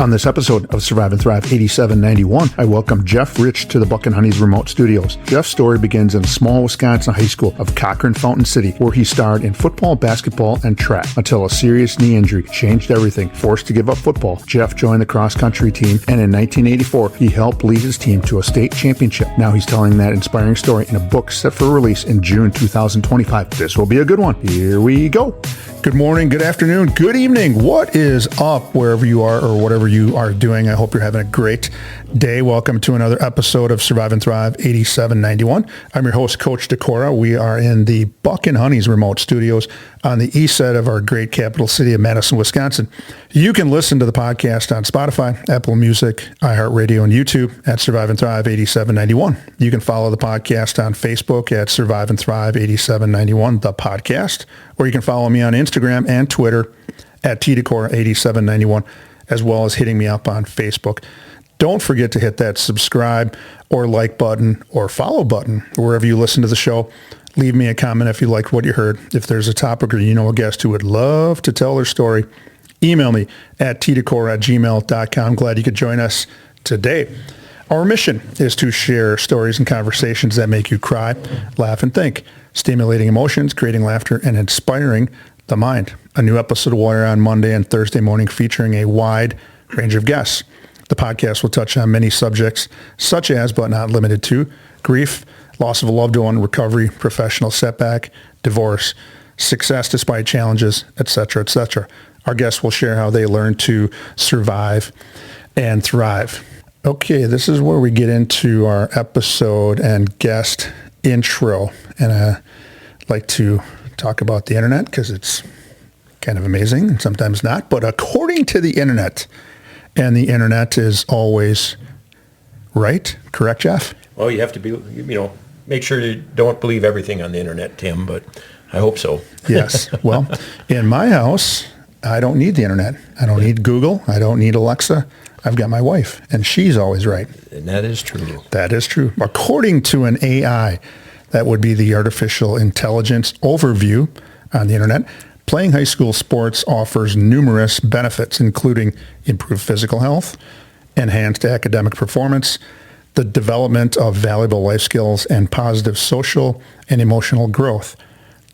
On this episode of Survive and Thrive 8791, I welcome Jeff Rich to the Buck and Honey's remote studios. Jeff's story begins in a small Wisconsin high school of Cochrane-Fountain City, where he starred in football, basketball, and track until a serious knee injury changed everything. Forced to give up football, Jeff joined the cross-country team, and in 1984, he helped lead his team to a state championship. Now he's telling that inspiring story in a book set for release in June 2025. This will be a good one. Here we go. Good morning, good afternoon, good evening. What is up wherever you are or whatever you are doing? I hope you're having a great day. Welcome to another episode of Survive and Thrive 8791. I'm your host, Coach Decora. We are in the Buck and Honey's remote studios on the east side of our great capital city of Madison, Wisconsin. You can listen to the podcast on Spotify, Apple Music, iHeartRadio, and YouTube at Survive and Thrive 8791. You can follow the podcast on Facebook at Survive and Thrive 8791, the podcast, or you can follow me on Instagram and Twitter at TDecora8791, as well as hitting me up on Facebook. Don't forget to hit that subscribe or like button or follow button wherever you listen to the show. Leave me a comment if you liked what you heard. If there's a topic or you know a guest who would love to tell their story, email me at tdecora@gmail.com. Glad you could join us today. Our mission is to share stories and conversations that make you cry, laugh, and think, stimulating emotions, creating laughter, and inspiring the mind. A new episode will air on Monday and Thursday morning featuring a wide range of guests. The podcast will touch on many subjects, such as, but not limited to, grief, loss of a loved one, recovery, professional setback, divorce, success despite challenges, etc., etc. Our guests will share how they learn to survive and thrive. Okay, this is where we get into our episode and guest intro. And I like to talk about the internet because it's kind of amazing and sometimes not. But according to the internet, and the internet is always right, correct, Jeff? Well, you have to be, make sure you don't believe everything on the internet, Tim, but I hope so. Yes. Well, in my house, I don't need the internet. I don't need Google. I don't need Alexa. I've got my wife, and she's always right. And that is true. That is true. According to an AI, that would be the artificial intelligence overview on the internet, playing high school sports offers numerous benefits, including improved physical health, enhanced academic performance, the development of valuable life skills, and positive social and emotional growth.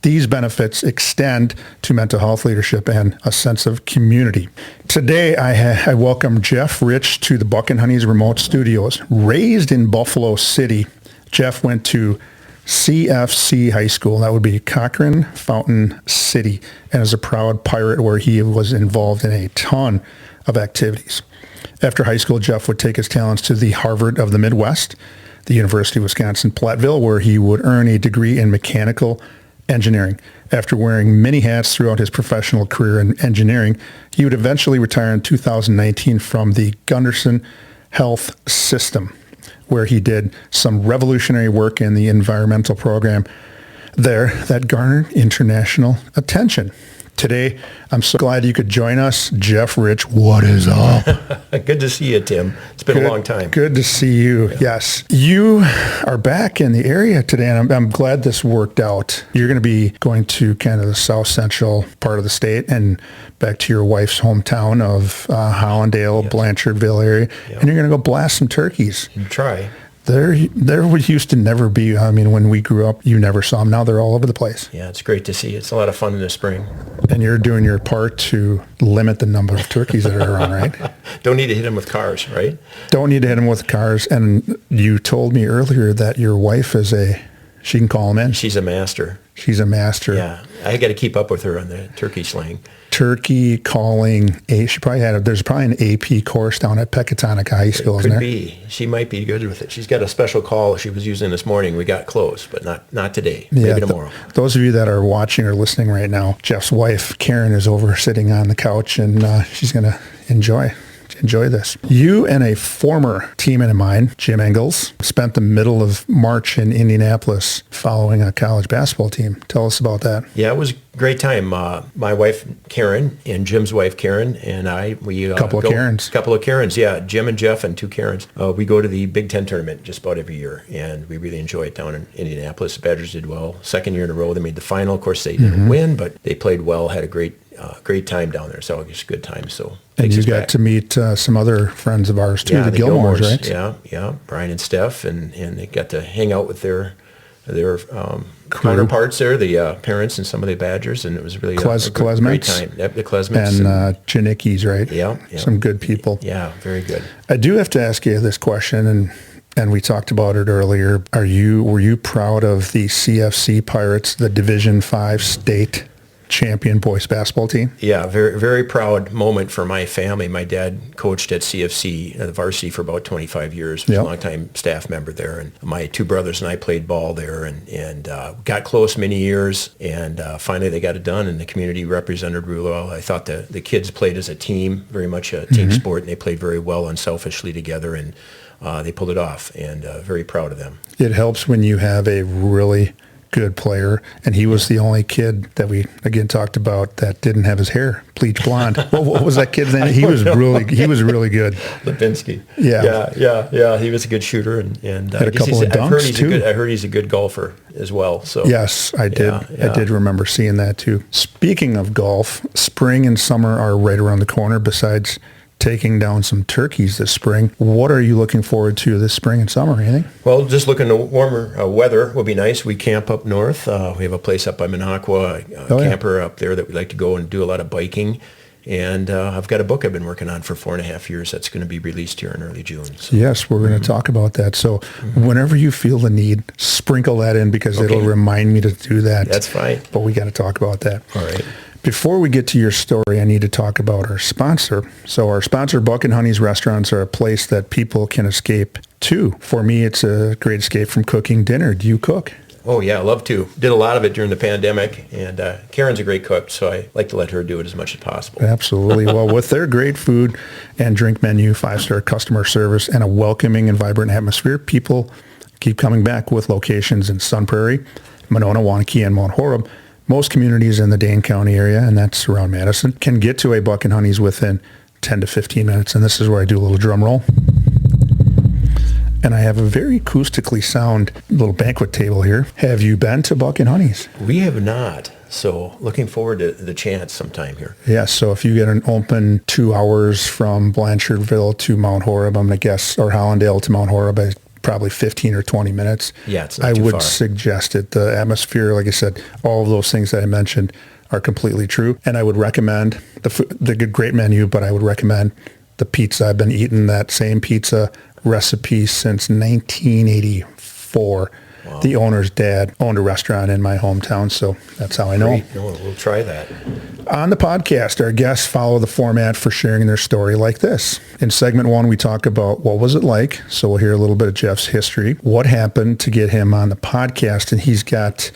These benefits extend to mental health, leadership, and a sense of community. Today, I welcome Jeff Rich to the Buck and Honey's remote studios. Raised in Buffalo City, Jeff went to CFC High School, that would be Cochrane-Fountain City, and is a proud Pirate where he was involved in a ton of activities. After high school, Jeff would take his talents to the Harvard of the Midwest, the University of Wisconsin-Platteville, where he would earn a degree in mechanical engineering. After wearing many hats throughout his professional career in engineering, he would eventually retire in 2019 from the Gunderson Health System, where he did some revolutionary work in the environmental program there that garnered international attention. Today, I'm so glad you could join us. Jeff Rich, what is up? Good to see you, Tim. It's been a long time. Good to see you. Yeah. Yes. You are back in the area today, and I'm glad this worked out. You're going to be going to kind of the south central part of the state and back to your wife's hometown of Hollandale, yes. Blanchardville area, yep. And you're going to go blast some turkeys. You try. There used to never be. I mean, when we grew up, you never saw them. Now they're all over the place. Yeah, it's great to see. It's a lot of fun in the spring. And you're doing your part to limit the number of turkeys that are around, right? Don't need to hit them with cars, right? Don't need to hit them with cars. And you told me earlier that your wife is she can call them in. She's a master. She's a master. Yeah, I got to keep up with her on the turkey slang. Turkey calling. She probably there's probably an AP course down at Pecatonica High School, isn't there? Could be. She might be good with it. She's got a special call she was using this morning. We got close, but not today. Maybe tomorrow. Those of you that are watching or listening right now, Jeff's wife, Karen, is over sitting on the couch, and she's going to enjoy this. You and a former teammate of mine, Jim Engels, spent the middle of March in Indianapolis following a college basketball team. Tell us about that. Yeah, it was a great time. My wife, Karen, and Jim's wife, Karen, and I, we... Couple of Karens, yeah. Jim and Jeff and two Karens. We go to the Big Ten tournament just about every year, and we really enjoy it down in Indianapolis. The Badgers did well. Second year in a row, they made the final. Of course, they didn't win, but they played well, had a great great time down there. It's always a good time. So and you got to meet some other friends of ours too, yeah, the Gilmores, right? Yeah, Brian and Steph, and they got to hang out with their counterparts there, the parents and some of the Badgers, and it was really a great time. Yep, the Klesmits and Janicki's, right? Yeah, some good people. Yeah, very good. I do have to ask you this question, and we talked about it earlier. Were you proud of the CFC Pirates, the Division 5 state champion boys basketball team? Yeah, very, very proud moment for my family. My dad coached at CFC, the varsity, for about 25 years. Was a long-time staff member there, and my two brothers and I played ball there, and got close many years, and finally they got it done, and the community represented really well. I thought the kids played as a team, very much a team sport, and they played very well unselfishly together, and they pulled it off, and very proud of them. It helps when you have a really good player, and he was the only kid that we again talked about that didn't have his hair bleach blonde. What was that kid's name? He was really good. Lipinski. Yeah. He was a good shooter, and had a couple of dunks too. I heard he's a good golfer as well. So yes, I did. I did remember seeing that too. Speaking of golf, spring and summer are right around the corner. Besides taking down some turkeys this spring, what are you looking forward to this spring and summer? Anything? Well, just looking to warmer weather will be nice. We camp up north. We have a place up by Minocqua, camper up there that we like to go and do a lot of biking. And I've got a book I've been working on for 4.5 years that's going to be released here in early June. So. Yes, we're going to talk about that. So whenever you feel the need, sprinkle that in, because it'll remind me to do that. That's fine. But we got to talk about that. All right. Before we get to your story, I need to talk about our sponsor. So our sponsor, Buck and Honey's Restaurants, are a place that people can escape to. For me, it's a great escape from cooking dinner. Do you cook? Oh, yeah, I love to. Did a lot of it during the pandemic, and Karen's a great cook, so I like to let her do it as much as possible. Absolutely. Well, with their great food and drink menu, 5-star customer service, and a welcoming and vibrant atmosphere, people keep coming back with locations in Sun Prairie, Monona, Waunakee, and Mount Horeb. Most communities in the Dane County area, and that's around Madison, can get to a Buck and Honey's within 10 to 15 minutes. And this is where I do a little drum roll. And I have a very acoustically sound little banquet table here. Have you been to Buck and Honey's? We have not. So looking forward to the chance sometime here. Yes. So if you get an open 2 hours from Blanchardville to Mount Horeb, I'm going to guess, or Hollandale to Mount Horeb, probably 15 or 20 minutes. Yeah, it's not too far. I would suggest it. The atmosphere, like I said, all of those things that I mentioned are completely true. And I would recommend the great menu, but I would recommend the pizza. I've been eating that same pizza recipe since 1984. Wow. The owner's dad owned a restaurant in my hometown, so that's how I know. Great. No, we'll try that. On the podcast, our guests follow the format for sharing their story like this. In segment 1, we talk about what was it like. So we'll hear a little bit of Jeff's history, what happened to get him on the podcast. And he's got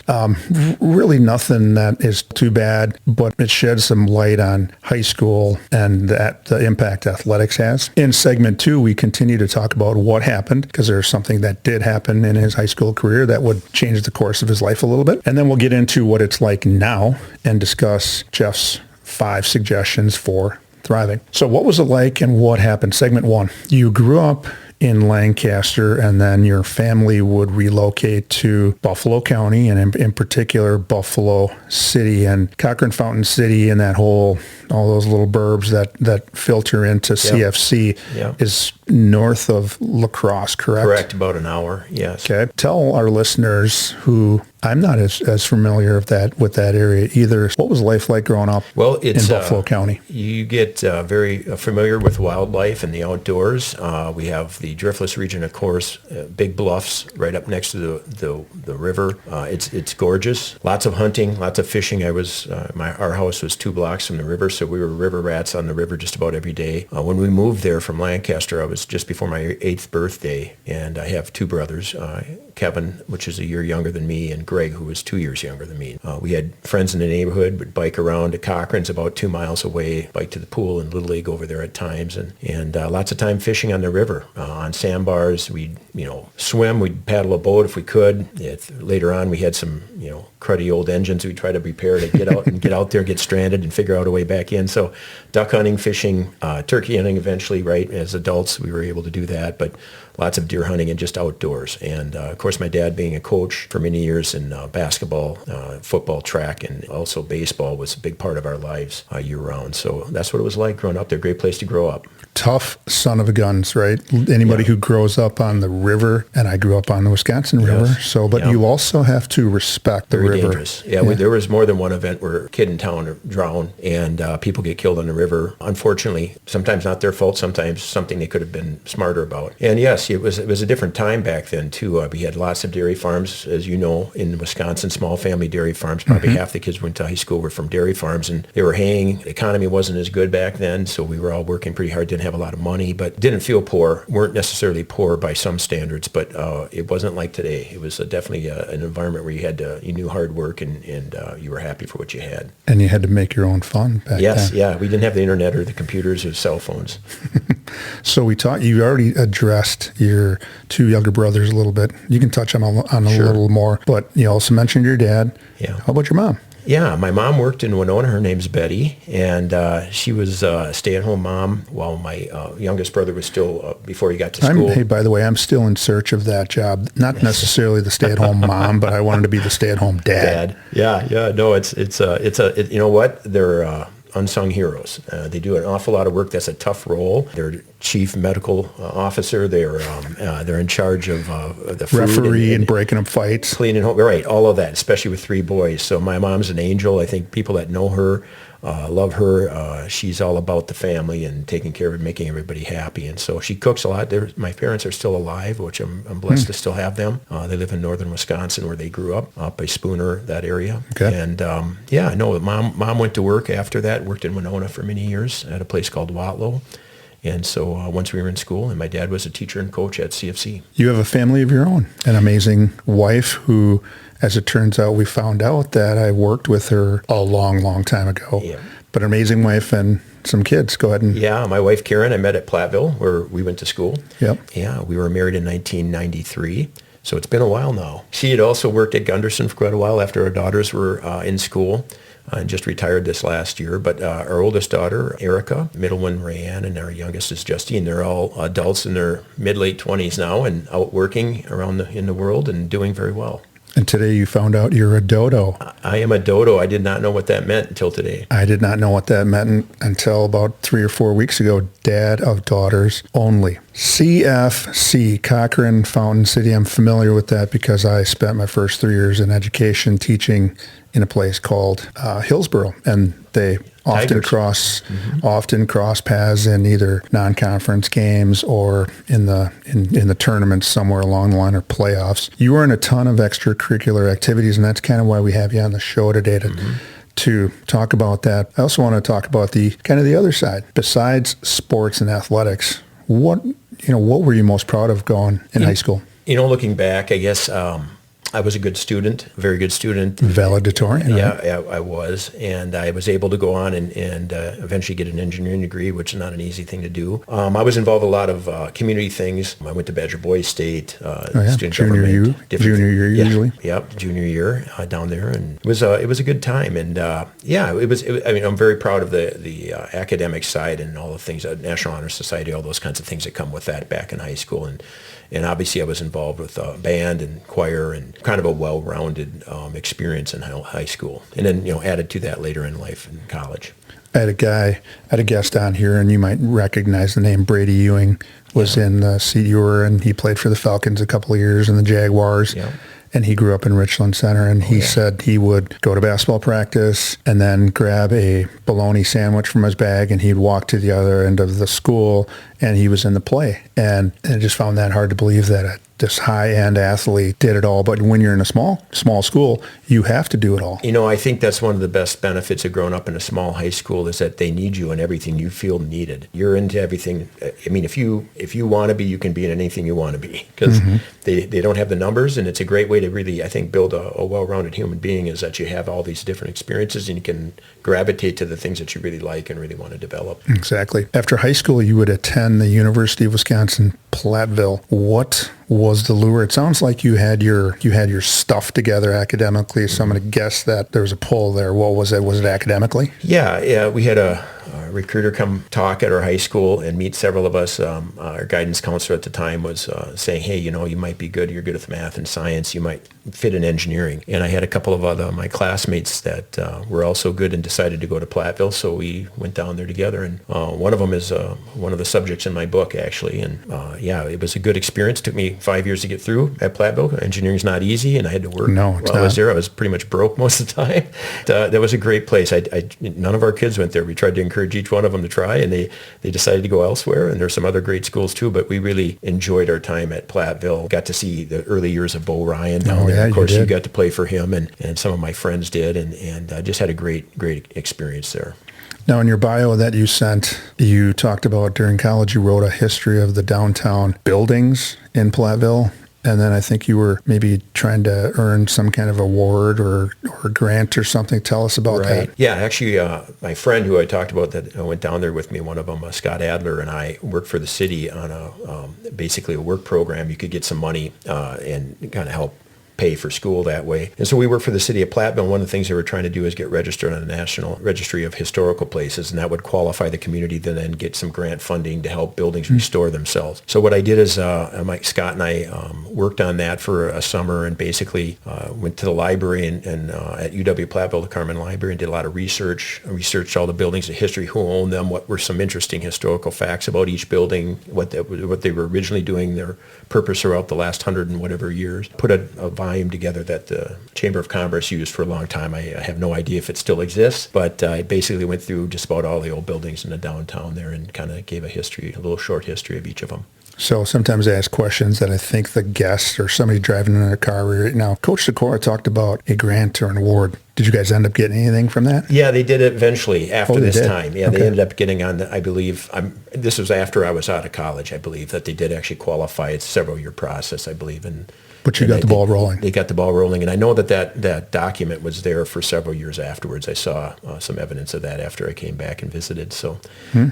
really nothing that is too bad, but it sheds some light on high school and the impact athletics has. In segment 2, we continue to talk about what happened, because there's something that did happen in his high school career that would change the course of his life a little bit. And then we'll get into what it's like now and discuss Jeff's 5 suggestions for thriving. So what was it like and what happened? Segment 1, you grew up in Lancaster, and then your family would relocate to Buffalo County, and in particular Buffalo City and Cochrane-Fountain City, and all those little burbs that filter into CFC is north of La Crosse, correct? Correct, about an hour, yes. Okay. Tell our listeners who I'm not as familiar with that area either. What was life like growing up in Buffalo County? You get very familiar with wildlife and the outdoors. We have the Driftless region, of course, big bluffs right up next to the river. It's gorgeous. Lots of hunting, lots of fishing. Our house was 2 blocks from the river, so we were river rats on the river just about every day. When we moved there from Lancaster, I was just before my 8th birthday, and I have 2 brothers, Kevin, which is a year younger than me, and Greg, who was 2 years younger than me. We had friends in the neighborhood, would bike around to Cochrane's about 2 miles away, bike to the pool and Little League over there at times, and lots of time fishing on the river, on sandbars. We'd swim, we'd paddle a boat if we could. Later on, we had some cruddy old engines we'd try to repair to get out there, get stranded, and figure out a way back in. So duck hunting, fishing, turkey hunting eventually, right? As adults, we were able to do that, but lots of deer hunting and just outdoors. And of course, my dad being a coach for many years in basketball, football, track, and also baseball was a big part of our lives year round. So that's what it was like growing up there. Great place to grow up. Tough son of a guns, right? Anybody who grows up on the river, and I grew up on the Wisconsin River, so, but you also have to respect the Very river. Dangerous. Yeah, there was more than one event where a kid in town drowned and people get killed on the river. Unfortunately, sometimes not their fault, sometimes something they could have been smarter about. And yes, it was a different time back then too. We had lots of dairy farms, as you know, in Wisconsin, small family dairy farms. Probably half the kids went to high school were from dairy farms, and they were haying. The economy wasn't as good back then, so we were all working pretty hard, didn't have a lot of money, but didn't feel poor. Weren't necessarily poor by some standards, but it wasn't like today. It was definitely an environment where you knew hard work and you were happy for what you had. And you had to make your own fun back then. Yes, yeah. We didn't have the internet or the computers or cell phones. So you already addressed your two younger brothers a little bit. You can touch on a Sure. little more, but you also mentioned your dad. Yeah. How about your mom? Yeah, my mom worked in Winona. Her name's Betty, and she was a stay-at-home mom while my youngest brother was still, before he got to school. Hey, by the way, I'm still in search of that job. Not necessarily the stay-at-home mom, but I wanted to be the stay-at-home dad. Yeah. No, it's you know what? They're unsung heroes. They do an awful lot of work. That's a tough role. They're chief medical officer. They're in charge of the food Referee and breaking up fights. Cleaning home, right? All of that, especially with three boys. So my mom's an angel. I think people that know her love her. She's all about the family and taking care of it, making everybody happy. And so she cooks a lot. My parents are still alive, which I'm blessed to still have them. They live in northern Wisconsin where they grew up by Spooner, that area. Okay. And mom went to work after that, worked in Winona for many years at a place called Watlow. And so once we were in school, and my dad was a teacher and coach at CFC. You have a family of your own, an amazing wife who, as it turns out, we found out that I worked with her a long, long time ago. Yeah. But an amazing wife and some kids. Go ahead and... Yeah, my wife Karen, I met at Platteville where we went to school. Yep. Yeah, we were married in 1993. So it's been a while now. She had also worked at Gunderson for quite a while after our daughters were in school. And just retired this last year. But our oldest daughter, Erica, middle one, Rayanne, and our youngest is Justine. They're all adults in their mid-late 20s now and out working around in the world and doing very well. And today you found out you're a dodo. I am a dodo. I did not know what that meant until today. I did not know what that meant until about 3 or 4 weeks ago. Dad of daughters only. CFC, Cochrane-Fountain City. I'm familiar with that because I spent my first 3 years in education teaching in a place called Hillsboro, and they often cross paths in either non-conference games or in the tournaments somewhere along the line or playoffs. You were in a ton of extracurricular activities, and that's kind of why we have you on the show today to talk about that. I also want to talk about the kind of the other side. Besides sports and athletics, what were you most proud of going in high school? Looking back, I guess I was a good student, a very good student. Valedictorian. Yeah, I was. And I was able to go on and eventually get an engineering degree, which is not an easy thing to do. I was involved in a lot of community things. I went to Badger Boys State, student government. Junior year usually? Yep, junior year down there. And it was a good time. And I'm very proud of the academic side and all the things, National Honor Society, all those kinds of things that come with that back in high school. And obviously I was involved with band and choir and kind of a well-rounded experience in high school. And then, added to that later in life in college. I had a guest on here, and you might recognize the name. Brady Ewing was in the seat you were in. He played for the Falcons a couple of years and the Jaguars. Yeah. And he grew up in Richland Center, and he said he would go to basketball practice and then grab a bologna sandwich from his bag, and he'd walk to the other end of the school, and he was in the play. And I just found that hard to believe that this high-end athlete did it all. But when you're in a small school, you have to do it all. I think that's one of the best benefits of growing up in a small high school is that they need you in everything you feel needed. You're into everything. I mean, if you want to be, you can be in anything you want to be because they don't have the numbers, and it's a great way to really, I think, build a well-rounded human being is that you have all these different experiences and you can gravitate to the things that you really like and really want to develop. Exactly. After high school, you would attend the University of Wisconsin Platteville. What was the lure? It sounds like you had your stuff together academically, so I'm going to guess that there was a pull there. What was it? Was it academically? Yeah. We had a recruiter come talk at our high school and meet several of us. Our guidance counselor at the time was saying, hey, you might be good. You're good with math and science. You might fit in engineering. And I had a couple of my classmates that were also good and decided to go to Platteville. So we went down there together. And one of them is one of the subjects in my book, actually. And it was a good experience. It took me 5 years to get through at Platteville. Engineering's not easy, and I had to work. No, it's while I was not. there. I was pretty much broke most of the time. That was a great place. None of our kids went there. We tried to encourage each one of them to try, and they decided to go elsewhere. And there's some other great schools too, but we really enjoyed our time at Platteville. Got to see the early years of Bo Ryan down there. Yeah, of course, you you did. got to play for him, and some of my friends did, and I just had a great experience there. Now, in your bio that you sent, you talked about during college, you wrote a history of the downtown buildings in Platteville. And then I think you were maybe trying to earn some kind of award or grant or something. Tell us about that. Yeah, actually, my friend who I talked about that went down there with me, one of them, Scott Adler, and I worked for the city on basically a work program. You could get some money and kind of help pay for school that way. And so we worked for the city of Platteville. One of the things they were trying to do is get registered on the National Registry of Historical Places, and that would qualify the community to then get some grant funding to help buildings restore themselves. So what I did is Scott and I worked on that for a summer, and basically went to the library and at UW Platteville, the Carmen Library, and did a lot of research. I researched all the buildings, the history, who owned them, what were some interesting historical facts about each building, what they were originally doing, their purpose throughout the last 100 and whatever years. Put a volume together that the Chamber of Commerce used for a long time. I have no idea if it still exists, but I basically went through just about all the old buildings in the downtown there and kind of gave a little short history of each of them. So sometimes I ask questions that I think the guest or somebody driving in a car right now. Coach Sikora talked about a grant or an award. Did you guys end up getting anything from that? Yeah, they did it eventually after they this did? time. Yeah, Okay. They ended up getting on, I believe, this was after I was out of college, I believe, that they did actually qualify. It's a several-year process, I believe. But you got the ball rolling. They got the ball rolling. And I know that document was there for several years afterwards. I saw some evidence of that after I came back and visited, so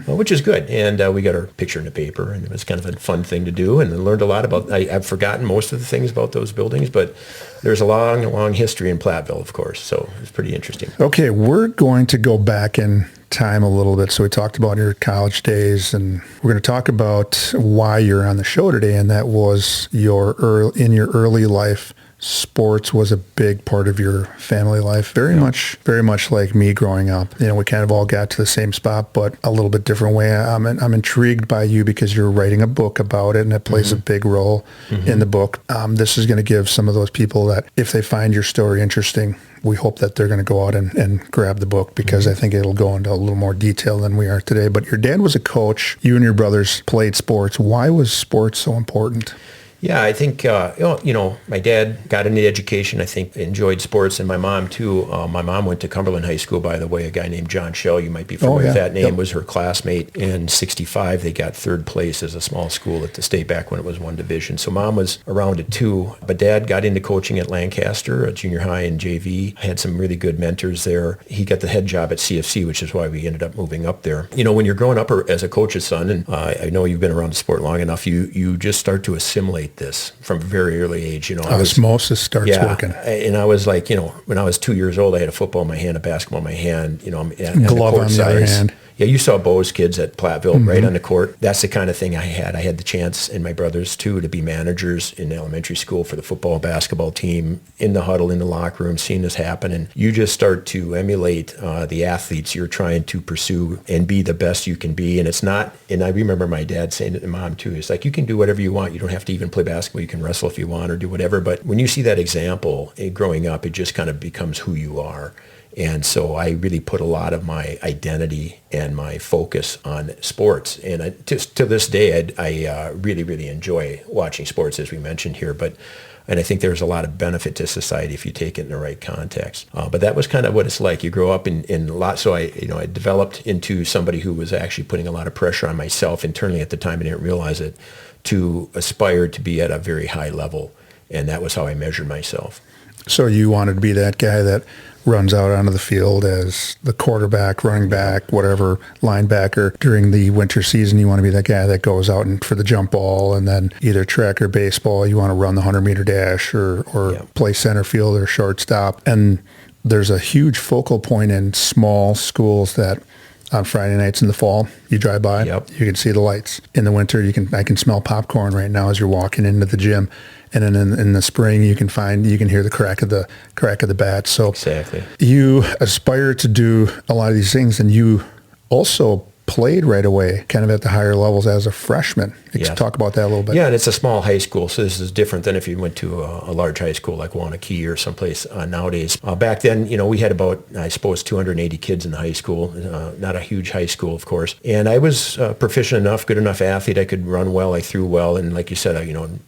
which is good. And we got our picture in the paper, and it was kind of a fun thing to do, and I learned a lot about, I've forgotten most of the things about those buildings, but there's a long, long history in Platteville, of course, so it's pretty interesting. Okay, we're going to go back in time a little bit. So we talked about your college days, and we're going to talk about why you're on the show today, and that was in your early life, sports was a big part of your family life. Very much like me growing up. We kind of all got to the same spot, but a little bit different way. I'm intrigued by you because you're writing a book about it, and it plays a big role in the book. This is going to give some of those people that, if they find your story interesting, we hope that they're going to go out and grab the book, because I think it'll go into a little more detail than we are today. But your dad was a coach. You and your brothers played sports. Why was sports so important? Yeah, I think, my dad got into education, I think enjoyed sports, and my mom too. My mom went to Cumberland High School, by the way. A guy named John Shell, you might be familiar with that name, was her classmate. In 65, they got third place as a small school at the state back when it was one division. So mom was around it too. But dad got into coaching at Lancaster, at junior high and JV. Had some really good mentors there. He got the head job at CFC, which is why we ended up moving up there. When you're growing up as a coach's son, and I know you've been around the sport long enough, you just start to assimilate this from a very early age. Osmosis starts working. And I was like, when I was 2 years old, I had a football in my hand, a basketball in my hand, I'm at glove the court on the other size. hand. Yeah, you saw Bo's kids at Platteville right on the court. That's the kind of thing I had. I had the chance, and my brothers too, to be managers in elementary school for the football and basketball team, in the huddle, in the locker room, seeing this happen. And you just start to emulate the athletes you're trying to pursue and be the best you can be. And it's not, and I remember my dad saying it to mom too, it's like, you can do whatever you want. You don't have to even play basketball. You can wrestle if you want or do whatever. But when you see that example growing up, it just kind of becomes who you are. And so I really put a lot of my identity and my focus on sports. And just to this day, I really, really enjoy watching sports, as we mentioned here. And I think there's a lot of benefit to society if you take it in the right context. But that was kind of what it's like. You grow up in a lot. So I developed into somebody who was actually putting a lot of pressure on myself internally at the time. I didn't realize it, to aspire to be at a very high level. And that was how I measured myself. So you wanted to be that guy that runs out onto the field as the quarterback, running back, whatever, linebacker. During the winter season, you want to be that guy that goes out and for the jump ball, and then either track or baseball, you want to run the 100-meter dash or play center field or shortstop. And there's a huge focal point in small schools that on Friday nights in the fall. You drive by, Yep. you can see the lights. In the winter, I can smell popcorn right now as you're walking into the gym. And then in the spring, you can hear the crack of the bat. So Exactly. you aspire to do a lot of these things, and you also played right away, kind of at the higher levels as a freshman. Yeah. Talk about that a little bit. Yeah, and it's a small high school, so this is different than if you went to a large high school like Wanakee or someplace nowadays. Back then, we had about, I suppose, 280 kids in the high school. Not a huge high school, of course. And I was proficient enough, good enough athlete. I could run well. I threw well. And like you said,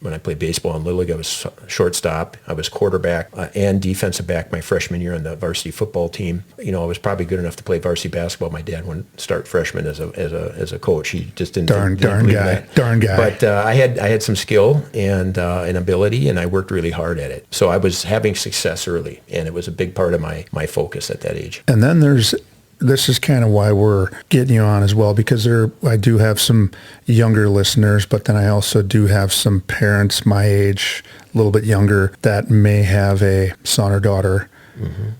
when I played baseball in Little League, I was shortstop. I was quarterback and defensive back my freshman year on the varsity football team. I was probably good enough to play varsity basketball. My dad wouldn't start freshman as a coach. He just didn't Darn guy. But I had some skill and an ability, and I worked really hard at it. So I was having success early, and it was a big part of my focus at that age. And then this is kind of why we're getting you on as well, because I do have some younger listeners, but then I also do have some parents my age, a little bit younger, that may have a son or daughter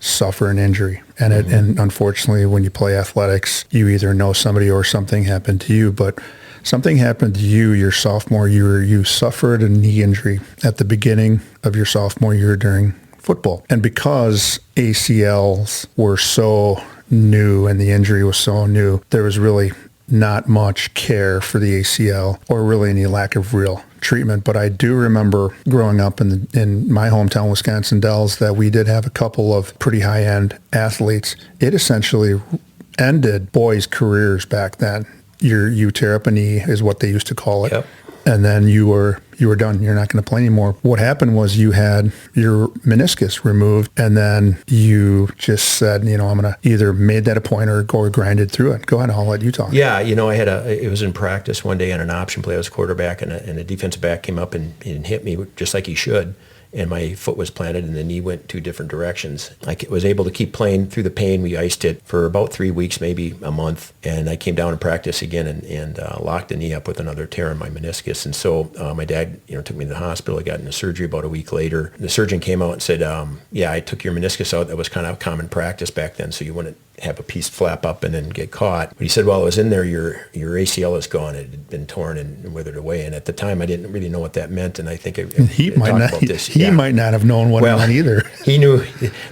suffer an injury. And and unfortunately, when you play athletics, you either know somebody or something happened to you. But something happened to you your sophomore year. You suffered a knee injury at the beginning of your sophomore year during football. And because ACLs were so new and the injury was so new, there was really not much care for the ACL or really any lack of real treatment. But I do remember growing up in my hometown, Wisconsin Dells, that we did have a couple of pretty high-end athletes. It essentially ended boys' careers back then. You tear up a knee is what they used to call it. Yep. And then you were done. You're not going to play anymore. What happened was you had your meniscus removed, and then you just said, I'm going to either made that a point or go grinded through it. Go ahead, I'll let you talk. Yeah, it was in practice one day on an option play. I was quarterback, and a defensive back came up and hit me just like he should. And my foot was planted and the knee went two different directions. I was able to keep playing through the pain. We iced it for about 3 weeks, maybe a month. And I came down and practiced again and locked the knee up with another tear in my meniscus. And so my dad, took me to the hospital. I got into surgery about a week later. The surgeon came out and said, I took your meniscus out. That was kind of common practice back then. So you wouldn't have a piece flap up and then get caught. But he said, well, it was in there, your ACL is gone. It had been torn and withered away. And at the time, I didn't really know what that meant. And I think he might not have known what it meant either. He knew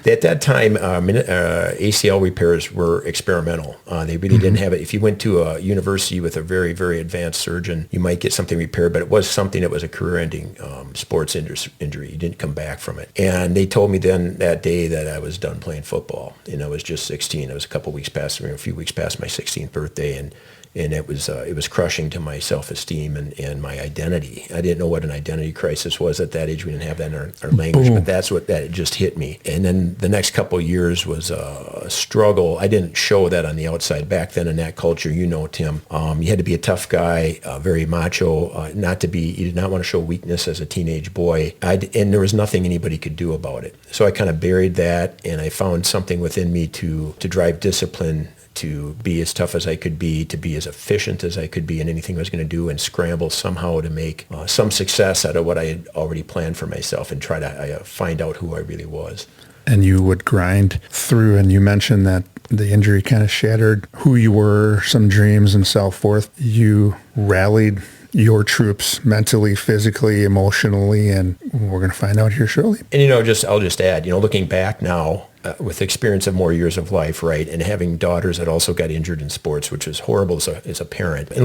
at that time ACL repairs were experimental. They really didn't have it. If you went to a university with a very, very advanced surgeon, you might get something repaired, but it was something that was a career-ending sports injury. You didn't come back from it. And they told me then that day that I was done playing football. And I was just 16. It was a few weeks past my 16th birthday, and it was crushing to my self-esteem and my identity. I didn't know what an identity crisis was at that age. We didn't have that in our language, but that just hit me. And then the next couple of years was a struggle. I didn't show that on the outside. Back then in that culture, Tim, you had to be a tough guy, very macho, you did not want to show weakness as a teenage boy. And there was nothing anybody could do about it. So I kind of buried that, and I found something within me to drive discipline, to be as tough as I could be, to be as efficient as I could be in anything I was going to do, and scramble somehow to make some success out of what I had already planned for myself and try to find out who I really was. And you would grind through, and you mentioned that the injury kind of shattered who you were, some dreams and so forth. You rallied your troops mentally, physically, emotionally, and we're going to find out here shortly. And I'll just add, looking back now, with experience of more years of life, right, and having daughters that also got injured in sports, which was horrible as a parent, and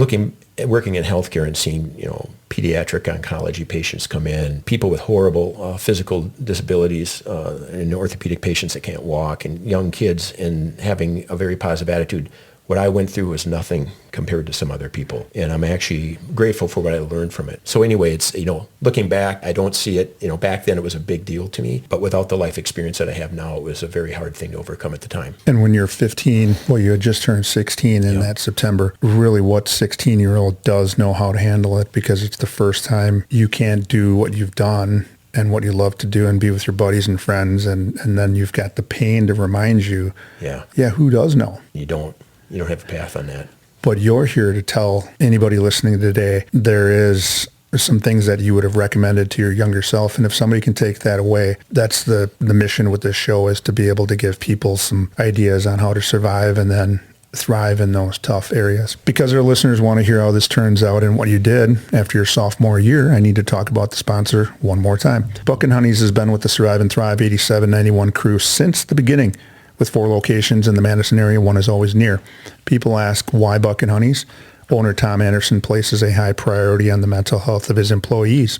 working in healthcare and seeing, pediatric oncology patients come in, people with horrible physical disabilities, and orthopedic patients that can't walk, and young kids, and having a very positive attitude. What I went through was nothing compared to some other people, and I'm actually grateful for what I learned from it. So anyway, it's, looking back, I don't see it, back then it was a big deal to me, but without the life experience that I have now, it was a very hard thing to overcome at the time. And when you're 15, you had just turned 16 in that September, really what 16-year-old does know how to handle it, because it's the first time you can't do what you've done and what you love to do and be with your buddies and friends, and then you've got the pain to remind you. Yeah, who does know? You don't have a path on that. But you're here to tell anybody listening today there is some things that you would have recommended to your younger self. And if somebody can take that away, that's the mission with this show, is to be able to give people some ideas on how to survive and then thrive in those tough areas. Because our listeners want to hear how this turns out and what you did after your sophomore year, I need to talk about the sponsor one more time. Buck and Honey's has been with the Survive and Thrive 8791 crew since the beginning. With 4 locations in the Madison area, one is always near. People ask, why Buck and Honey's? Owner Tom Anderson places a high priority on the mental health of his employees.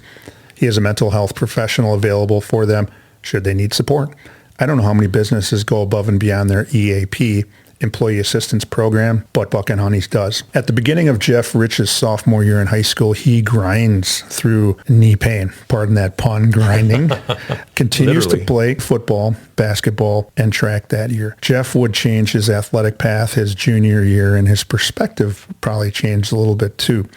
He has a mental health professional available for them should they need support. I don't know how many businesses go above and beyond their EAP, Employee Assistance Program, but Buck and Honey's does. At the beginning of Jeff Rich's sophomore year in high school, he grinds through knee pain. Pardon that pun, grinding. Continues to play football, basketball, and track that year. Jeff would change his athletic path his junior year, and his perspective probably changed a little bit too.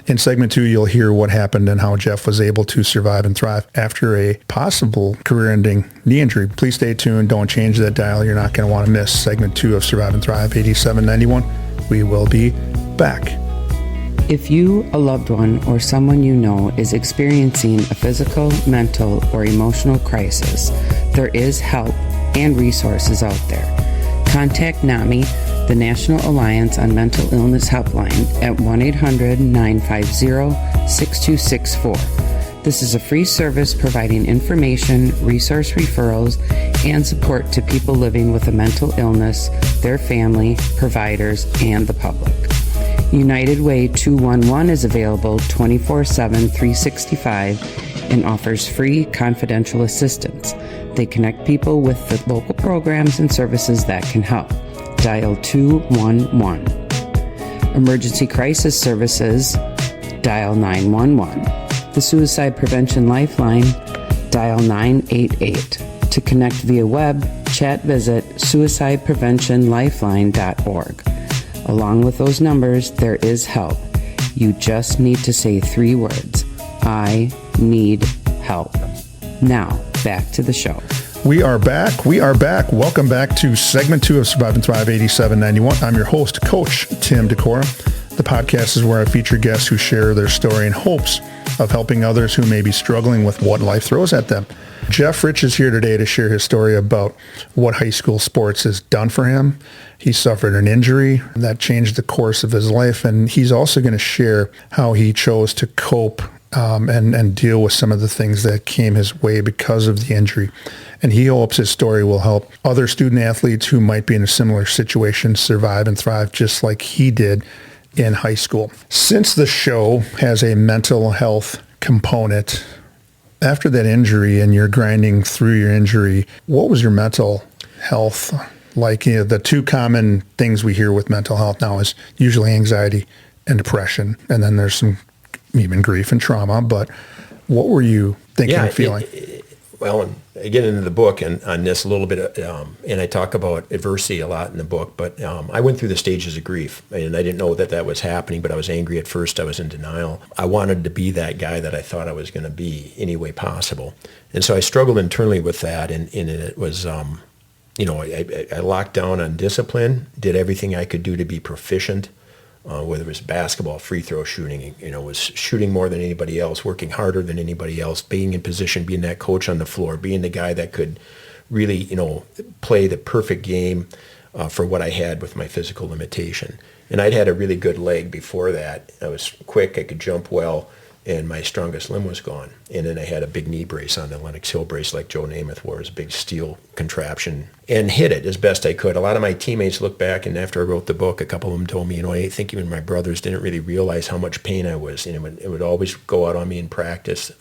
In segment 2, you'll hear what happened and how Jeff was able to survive and thrive after a possible career-ending knee injury. Please stay tuned. Don't change that dial. You're not going to want to miss segment 2 of Survive and Thrive 8791. We will be back. If you, a loved one, or someone you know is experiencing a physical, mental, or emotional crisis, there is help and resources out there. Contact NAMI, the National Alliance on Mental Illness Helpline, at 1-800-950-6264. This is a free service providing information, resource referrals, and support to people living with a mental illness, their family, providers, and the public. United Way 211 is available 24/7, 365 and offers free confidential assistance. They connect people with the local programs and services that can help. Dial 211. Emergency Crisis Services, dial 911. The Suicide Prevention Lifeline, dial 988. To connect via web, chat visit suicidepreventionlifeline.org. Along with those numbers, there is help. You just need to say 3 words. I need help. Now, back to the show. We are back. Welcome back to segment 2 of Survive and Thrive 8791. I'm your host, Coach Tim Decora. The podcast is where I feature guests who share their story in hopes of helping others who may be struggling with what life throws at them. Jeff Rich is here today to share his story about what high school sports has done for him. He suffered an injury that changed the course of his life, and he's also going to share how he chose to cope and deal with some of the things that came his way because of the injury. And he hopes his story will help other student athletes who might be in a similar situation survive and thrive just like he did in high school. Since the show has a mental health component, after that injury and you're grinding through your injury, what was your mental health like? You know, the 2 common things we hear with mental health now is usually anxiety and depression, and then there's some even grief and trauma. But what were you thinking and feeling? Well, I get into the book and on this a little bit, and I talk about adversity a lot in the book, but I went through the stages of grief, and I didn't know that was happening, but I was angry at first. I was in denial. I wanted to be that guy that I thought I was going to be any way possible. And so I struggled internally with that, and it was, I locked down on discipline, did everything I could do to be proficient, whether it was basketball, free throw shooting, was shooting more than anybody else, working harder than anybody else, being in position, being that coach on the floor, being the guy that could really, play the perfect game for what I had with my physical limitation. And I'd had a really good leg before that. I was quick, I could jump well, and my strongest limb was gone. And then I had a big knee brace on, the Lenox Hill brace like Joe Namath wore. It was a big steel contraption, and hit it as best I could. A lot of my teammates looked back, and after I wrote the book, a couple of them told me, I think even my brothers didn't really realize how much pain I was. And it would always go out on me in practice.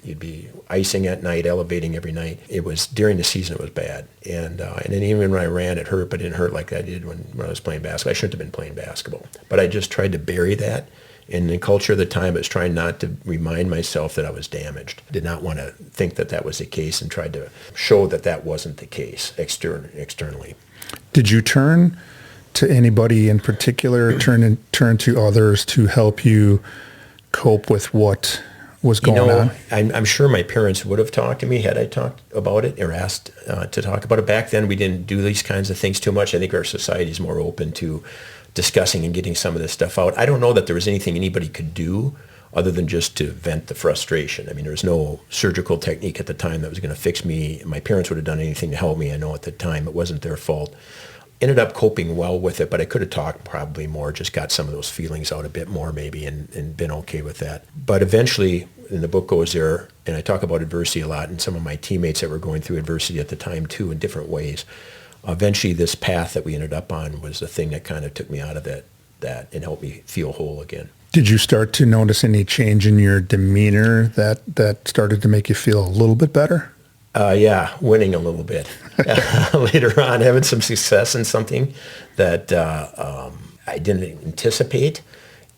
You'd be icing at night, elevating every night. It was, during the season, it was bad. And then even when I ran, it hurt, but it didn't hurt like that did when I was playing basketball. I shouldn't have been playing basketball. But I just tried to bury that. And the culture of the time, I was trying not to remind myself that I was damaged. I did not want to think that was the case, and tried to show that wasn't the case externally. Did you turn to anybody in particular, turn to others to help you cope with what was going on? I'm sure my parents would have talked to me had I talked about it or asked to talk about it. Back then, we didn't do these kinds of things too much. I think our society is more open to discussing and getting some of this stuff out. I don't know that there was anything anybody could do other than just to vent the frustration. I mean, there was no surgical technique at the time that was going to fix me. My parents would have done anything to help me. I know at the time it wasn't their fault. ended up coping well with it, but I could have talked probably more, just got some of those feelings out a bit more maybe and been okay with that. But eventually, and the book goes there, and I talk about adversity a lot, and some of my teammates that were going through adversity at the time too in different ways. Eventually, this path that we ended up on was the thing that kind of took me out of that and helped me feel whole again. Did you start to notice any change in your demeanor that started to make you feel a little bit better? Yeah, winning a little bit. Later on, having some success in something that I didn't anticipate.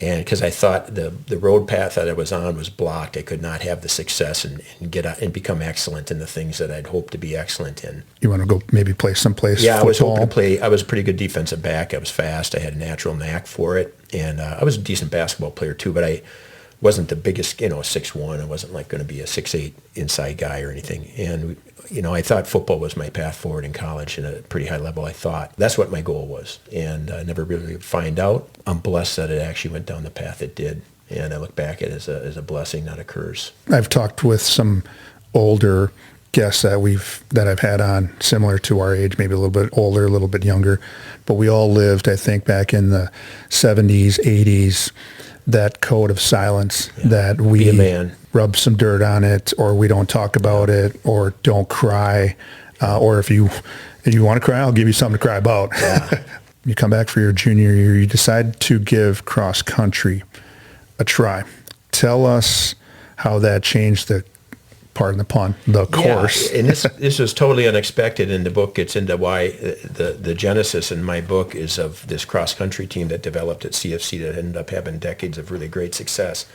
And because I thought the road path that I was on was blocked, I could not have the success and get out and become excellent in the things that I'd hoped to be excellent in. You want to go maybe play someplace? Yeah, football? I was hoping to play. I was a pretty good defensive back. I was fast. I had a natural knack for it, and I was a decent basketball player too. But I wasn't the biggest, 6'1". I wasn't like going to be a 6'8" inside guy or anything. And I thought football was my path forward in college at a pretty high level. I thought that's what my goal was, and I never really find out. I'm blessed that it actually went down the path it did, and I look back at it as a blessing, not a curse. I've talked with some older guests that I've had on, similar to our age, maybe a little bit older, a little bit younger, but we all lived, I think, back in the 70s, 80s. That code of silence, that we rub some dirt on it, or we don't talk about it, or don't cry, or if you want to cry, I'll give you something to cry about. Yeah. You come back for your junior year, you decide to give cross country a try. Tell us how that changed pardon the pun, the course. And this was totally unexpected, and the book gets into why the genesis in my book is of this cross-country team that developed at CFC that ended up having decades of really great success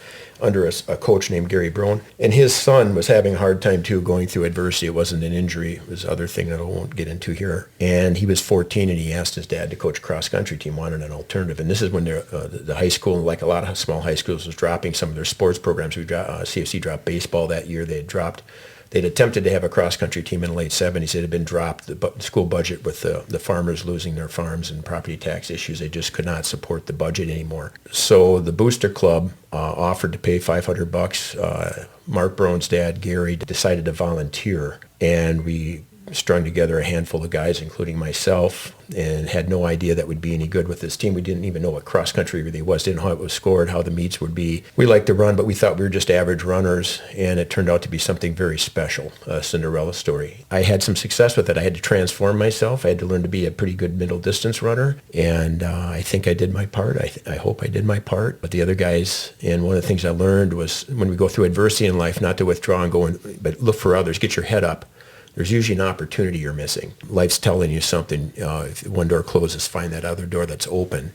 under a coach named Gary Brown. And his son was having a hard time, too, going through adversity. It wasn't an injury. It was other thing that I won't get into here. And he was 14, and he asked his dad to coach a cross-country team, wanted an alternative. And this is when the high school, like a lot of small high schools, was dropping some of their sports programs. CFC dropped baseball that year. They'd attempted to have a cross-country team in the late 70s. It had been dropped. The school budget, with the farmers losing their farms and property tax issues, they just could not support the budget anymore. So the Booster Club offered to pay $500. Mark Brown's dad, Gary, decided to volunteer, and we strung together a handful of guys, including myself, and had no idea that we'd be any good with this team. We didn't even know what cross-country really was, didn't know how it was scored, how the meets would be. We liked to run, but we thought we were just average runners, and it turned out to be something very special, a Cinderella story. I had some success with it. I had to transform myself. I had to learn to be a pretty good middle-distance runner, and I think I did my part. I hope I did my part. But the other guys, and one of the things I learned was when we go through adversity in life, not to withdraw and go but look for others, get your head up. There's usually an opportunity you're missing. Life's telling you something. If one door closes, find that other door that's open.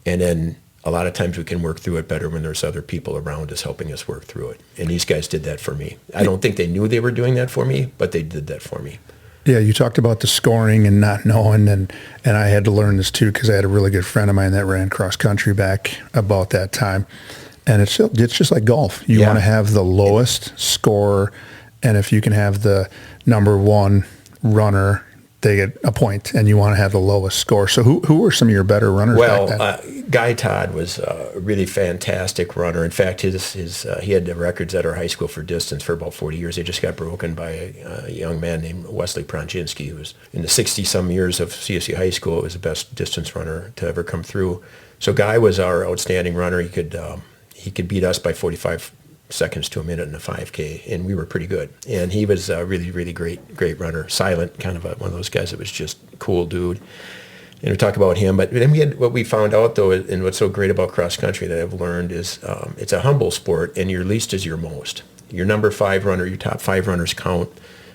And then a lot of times we can work through it better when there's other people around us helping us work through it. And these guys did that for me. I don't think they knew they were doing that for me, but they did that for me. Yeah, you talked about the scoring and not knowing, and I had to learn this too because I had a really good friend of mine that ran cross country back about that time. And it's just like golf. You want to have the lowest score, and if you can have the number one runner, they get a point, and you want to have the lowest score. So who were some of your better runners back then? Guy Todd was a really fantastic runner. In fact, he had the records at our high school for distance for about 40 years. They just got broken by a young man named Wesley Pronczynski, who was in the 60-some years of CSC High School, was the best distance runner to ever come through. So Guy was our outstanding runner. He could beat us by 45 seconds to a minute in a 5K, and we were pretty good. And he was a really, really great runner, silent, kind of one of those guys that was just a cool dude. And we talk about him, but then what we found out, though, and what's so great about cross country that I've learned is it's a humble sport, and your least is your most. Your number 5 runner, your top 5 runners count,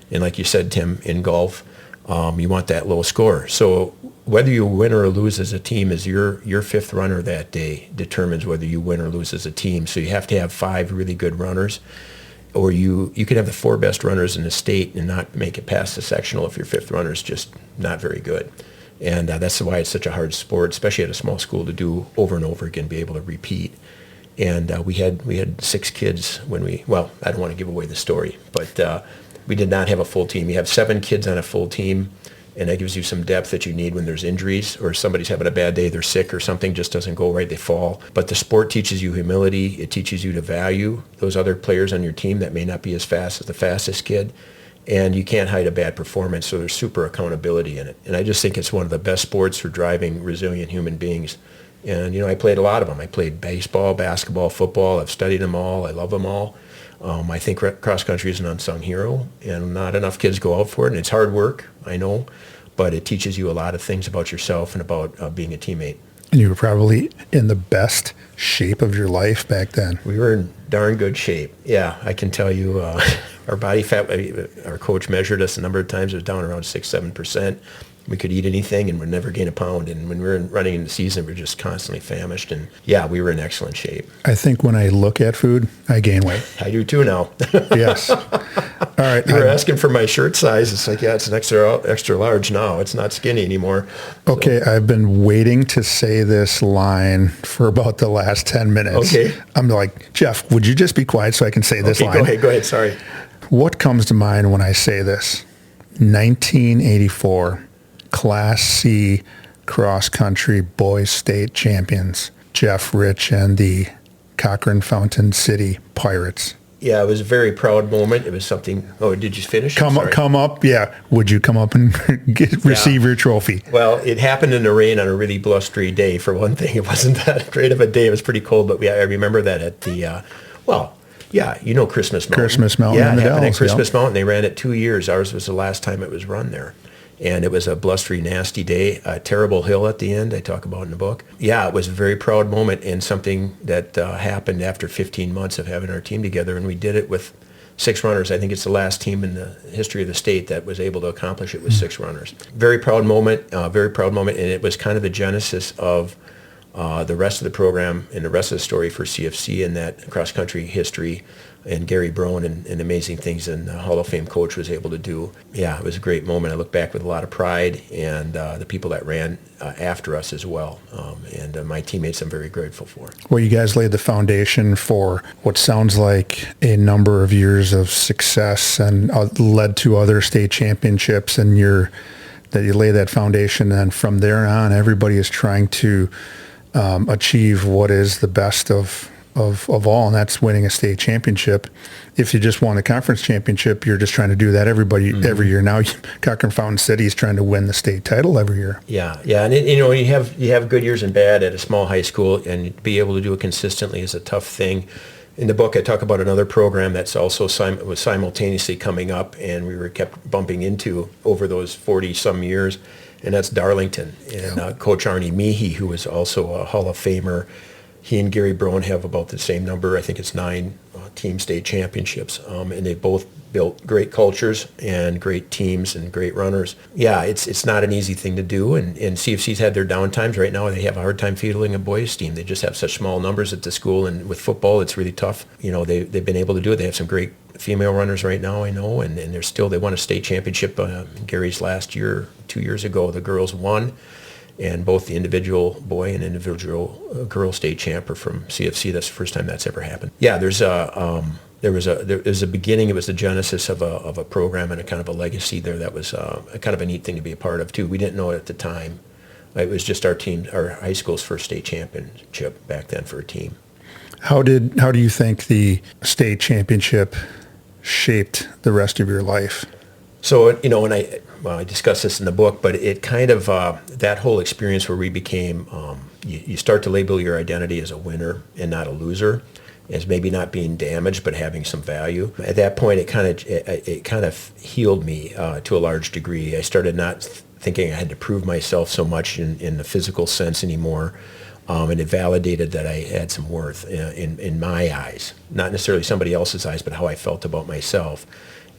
and like you said, Tim, in golf, you want that low score. So whether you win or lose as a team is your 5th runner that day determines whether you win or lose as a team. So you have to have 5 really good runners, or you could have the 4 best runners in the state and not make it past the sectional if your 5th runner is just not very good. And that's why it's such a hard sport, especially at a small school, to do over and over again, be able to repeat. And we had 6 kids when I don't want to give away the story, but we did not have a full team. You have 7 kids on a full team, and that gives you some depth that you need when there's injuries or somebody's having a bad day, they're sick or something just doesn't go right, they fall. But the sport teaches you humility. It teaches you to value those other players on your team that may not be as fast as the fastest kid. and you can't hide a bad performance, so there's super accountability in it. And I just think it's one of the best sports for driving resilient human beings. And, I played a lot of them. I played baseball, basketball, football. I've studied them all. I love them all. I think cross country is an unsung hero, and not enough kids go out for it. And it's hard work, I know, but it teaches you a lot of things about yourself and about being a teammate. And you were probably in the best shape of your life back then. We were in darn good shape. Yeah, I can tell you our body fat, our coach measured us a number of times. It was down around 6-7%. We could eat anything and would never gain a pound. And when we were running in the season, we were just constantly famished. And yeah, we were in excellent shape. I think when I look at food, I gain weight. I do too now. Yes. All right. You were asking for my shirt size. It's like, yeah, it's an extra large now. It's not skinny anymore. Okay, so. I've been waiting to say this line for about the last 10 minutes. Okay. I'm like, Jeff, would you just be quiet so I can say this line? Go ahead. Sorry. What comes to mind when I say this? 1984. Class C cross-country boys state champions, Jeff Rich and the Cochrane-Fountain City Pirates. Yeah, it was a very proud moment. It was something. Oh, did you finish? Come up. Yeah. Would you come up and receive your trophy? Well, it happened in the rain on a really blustery day. For one thing, it wasn't that great of a day. It was pretty cold, but I remember that at the, Christmas Mountain. Christmas Mountain. Yeah, in it the happened Dells, at Christmas Mountain. They ran it 2 years. Ours was the last time it was run there. And it was a blustery, nasty day, a terrible hill at the end I talk about in the book. Yeah, it was a very proud moment and something that happened after 15 months of having our team together. And we did it with 6 runners. I think it's the last team in the history of the state that was able to accomplish it with 6 runners. Very proud moment. And it was kind of the genesis of the rest of the program and the rest of the story for CFC and that cross-country history and Gary Brown and amazing things and the Hall of Fame coach was able to do. Yeah, it was a great moment. I look back with a lot of pride and the people that ran after us as well. And my teammates I'm very grateful for. Well, you guys laid the foundation for what sounds like a number of years of success and led to other state championships, and that you lay that foundation, and from there on everybody is trying to achieve what is the best of all, and that's winning a state championship. If you just won a conference championship, you're just trying to do that every year. Now, Cochrane-Fountain City is trying to win the state title every year. Yeah, and you have good years and bad at a small high school, and be able to do it consistently is a tough thing. In the book, I talk about another program that's also was simultaneously coming up, and we were kept bumping into over those 40-some years, and that's Darlington. And Coach Arnie Meehy, who was also a Hall of Famer, he and Gary Brown have about the same number. I think it's 9 team state championships, and they both built great cultures and great teams and great runners. Yeah, it's not an easy thing to do, and CFC's had their down times. Right now, they have a hard time fielding a boys team. They just have such small numbers at the school, and with football, it's really tough. They've been able to do it. They have some great female runners right now, I know, and they won a state championship. Gary's last year, 2 years ago, the girls won. And both the individual boy and individual girl state champ are from CFC. That's the first time that's ever happened. Yeah, there was a beginning. It was the genesis of a program and a kind of a legacy there. That was a kind of a neat thing to be a part of too. We didn't know it at the time. It was just our high school's first state championship back then for a team. How do you think the state championship shaped the rest of your life? So, I discuss this in the book, but it kind of, that whole experience where we became, you start to label your identity as a winner and not a loser, as maybe not being damaged, but having some value. At that point, it kind of healed me to a large degree. I started not thinking I had to prove myself so much in the physical sense anymore. And it validated that I had some worth in my eyes, not necessarily somebody else's eyes, but how I felt about myself.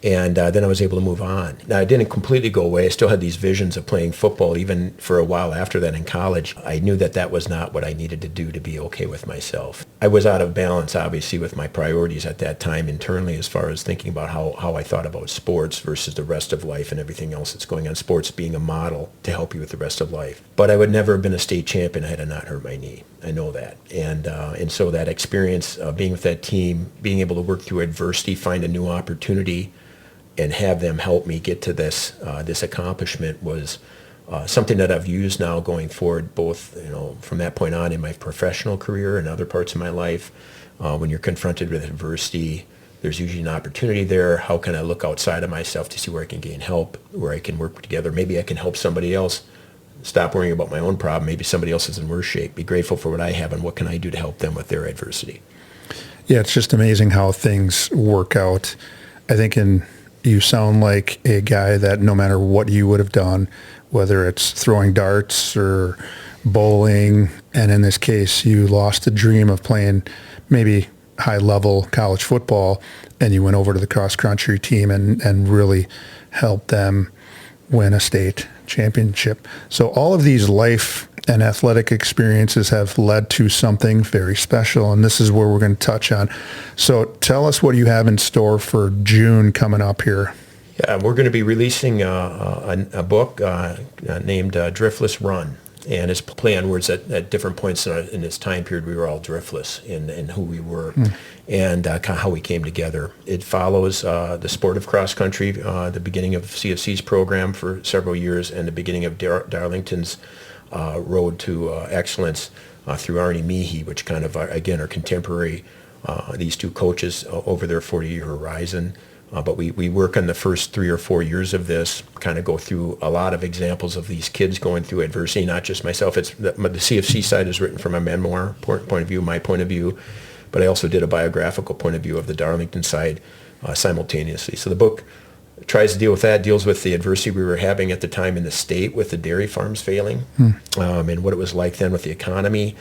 And then I was able to move on. Now, it didn't completely go away. I still had these visions of playing football, even for a while after that in college. I knew that was not what I needed to do to be okay with myself. I was out of balance, obviously, with my priorities at that time internally as far as thinking about how I thought about sports versus the rest of life and everything else that's going on. Sports being a model to help you with the rest of life. But I would never have been a state champion had I not hurt my knee. I know that. And so that experience, being with that team, being able to work through adversity, find a new opportunity, and have them help me get to this accomplishment was something that I've used now going forward, both from that point on in my professional career and other parts of my life. When you're confronted with adversity, there's usually an opportunity there. How can I look outside of myself to see where I can gain help, where I can work together? Maybe I can help somebody else stop worrying about my own problem. Maybe somebody else is in worse shape. Be grateful for what I have, and what can I do to help them with their adversity? Yeah, it's just amazing how things work out. I think you sound like a guy that no matter what you would have done, whether it's throwing darts or bowling, and in this case, you lost the dream of playing maybe high-level college football, and you went over to the cross-country team and really helped them win a state championship. So all of these life and athletic experiences have led to something very special, and this is where we're going to touch on. So tell us what you have in store for June coming up here. Yeah, we're going to be releasing a book named Driftless Run, and it's play on words at different points in this time period. We were all driftless in who we were and kind of how we came together. It follows the sport of cross country, the beginning of CFC's program for several years, and the beginning of Darlington's road to excellence through Arnie Meehy, which kind of, again, are contemporary, these two coaches over their 40-year horizon. But we work on the first 3 or 4 years of this, kind of go through a lot of examples of these kids going through adversity, not just myself. It's the CFC side is written from a memoir point of view, my point of view, but I also did a biographical point of view of the Darlington side simultaneously. So the book tries to deal with that, deals with the adversity we were having at the time in the state with the dairy farms failing, and what it was like then with the economy,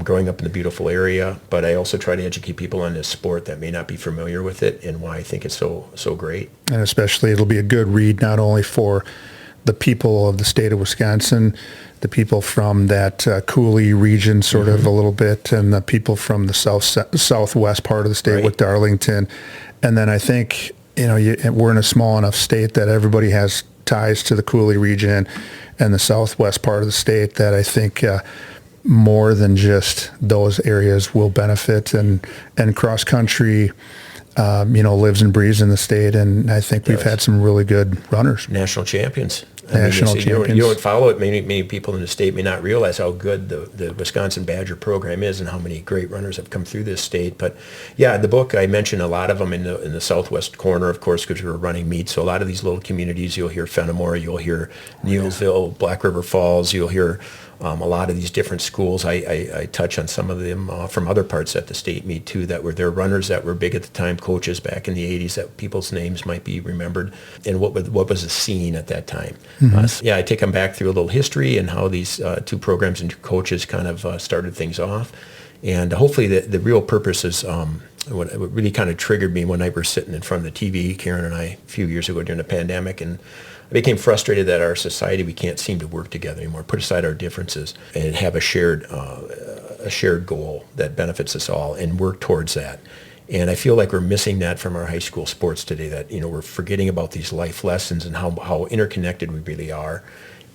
growing up in the beautiful area. But I also try to educate people on this sport that may not be familiar with it and why I think it's so great. And especially it'll be a good read not only for the people of the state of Wisconsin, the people from that Cooley region sort of a little bit, and the people from the southwest part of the state with Darlington. And then I think, we're in a small enough state that everybody has ties to the Cooley region and the southwest part of the state that I think more than just those areas will benefit, and cross country lives and breathes in the state, and I think we've had some really good runners. National champions. Champions. You don't follow it. Many people in the state may not realize how good the Wisconsin Badger program is and how many great runners have come through this state. But yeah, the book, I mentioned a lot of them in the southwest corner, of course, because we were running meet. So a lot of these little communities, you'll hear Fenimore, you'll hear Neilsville, Black River Falls, you'll hear a lot of these different schools. I touch on some of them from other parts at the state meet too, that were their runners that were big at the time, coaches back in the 80s that people's names might be remembered, and what was the scene at that time. I take them back through a little history and how these two programs and two coaches kind of started things off. And hopefully the real purpose is what really kind of triggered me one night we're sitting in front of the TV, Karen and I, a few years ago during the pandemic, and I became frustrated that our society, we can't seem to work together anymore, put aside our differences and have a shared goal that benefits us all and work towards that. And I feel like we're missing that from our high school sports today, that, we're forgetting about these life lessons and how interconnected we really are.